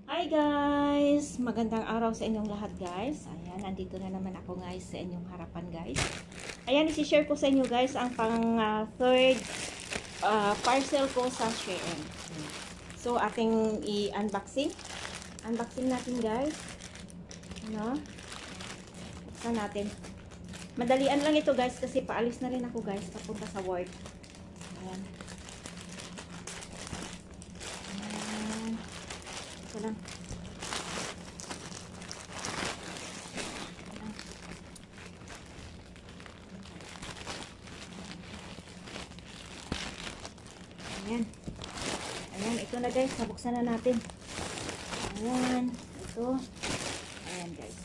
Hi guys! Magandang araw sa inyong lahat guys. Ayan, nandito na naman ako guys sa inyong harapan guys. Ayan, isi-share ko sa inyo guys ang third parcel ko sa Shein. So, ating i-unboxing. Unboxing natin guys. Ano? Buksan natin. Madalian lang ito guys kasi paalis na rin ako guys papunta sa work. Ayan. Ito lang. Ayan. Ayan, ito na guys. Nabuksan na natin. Ayan. Ito. Ayan guys.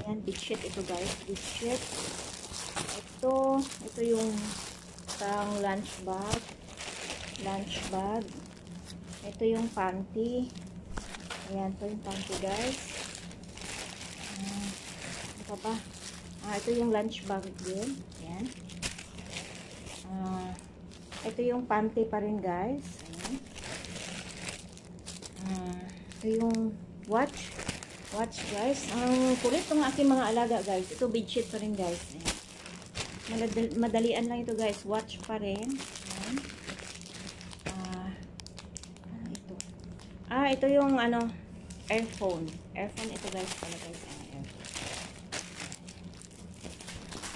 Ayan, bedsheet ito guys. Bedsheet. Ito yung pang lunch bag. Lunch bag. Ito yung panty. Ayan, ito yung panty guys. Ito pa. Ito yung lunch bag din. Ayan. Ito yung panty pa rin guys. Ayan. Ito yung watch. Watch guys. Ang kulit ng aking mga alaga guys. Ito bedsheet pa rin guys. Ayan. Madalian lang ito guys. Watch pa rin. Ayan. Ito yung earphone. Earphone ito guys.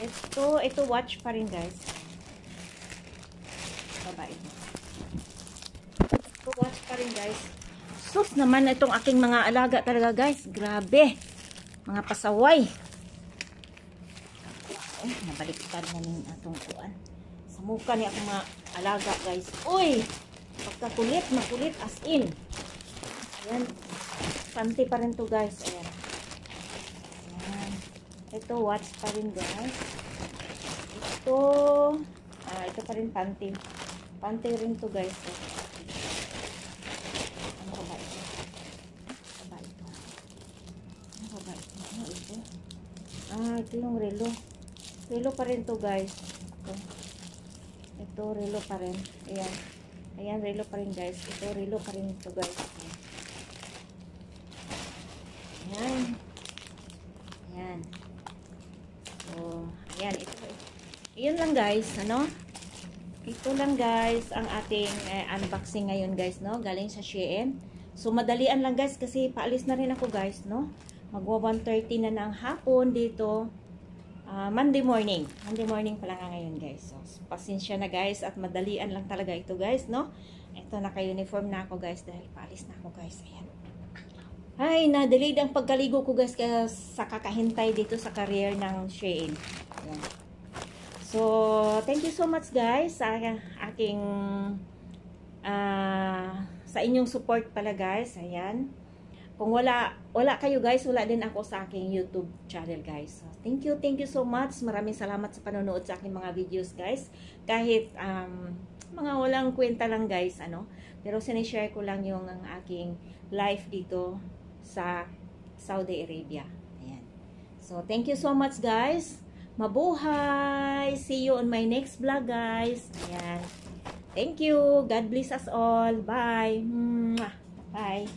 Ito watch pa rin guys. Babae. Ito watch pa rin guys. Sus naman itong aking mga alaga talaga guys. Grabe. Mga pasaway. Nabaliktad na rin atong kuan. Sa mukha ni akong mga alaga guys. Uy! Pagkakulit, makulit as in. Ayan. Panty pa rin to guys. Ayan. Ayan. Ito watch pa rin guys. Ito pa rin panty. Panty rin to guys. Ano ba ito? Ano ba ito? Ito yung relo. Relo pa rin to guys. Ito relo pa rin. Ayan. Ayan, relo pa rin guys. Ito relo pa rin to guys. Ayan. Ayan. So, ayan. Yun lang guys, Ito lang guys, ang ating unboxing ngayon guys, Galing sa Shein. So, madalian lang guys, kasi paalis na rin ako guys, Magwa 1:30 na ng hapon dito. Monday morning. Monday morning pa lang ngayon guys. So, pasensya na guys, at madalian lang talaga ito guys, Ito, naka-uniform na ako guys, dahil paalis na ako guys. Ayan. Ay, na-delayed ang pagkaligo ko guys kaya sa kakahintay dito sa career ng Shein. Ayan. So, thank you so much guys sa aking sa inyong support pala guys. Ayan. Kung wala kayo guys, wala din ako sa aking YouTube channel guys. So, thank you so much. Maraming salamat sa panonood sa aking mga videos guys. Kahit mga walang kwenta lang guys, pero sinishare ko lang yung aking life dito sa Saudi Arabia. Ayan. So, thank you so much guys. Mabuhay! See you on my next vlog guys. Ayan. Thank you. God bless us all. Bye. Bye.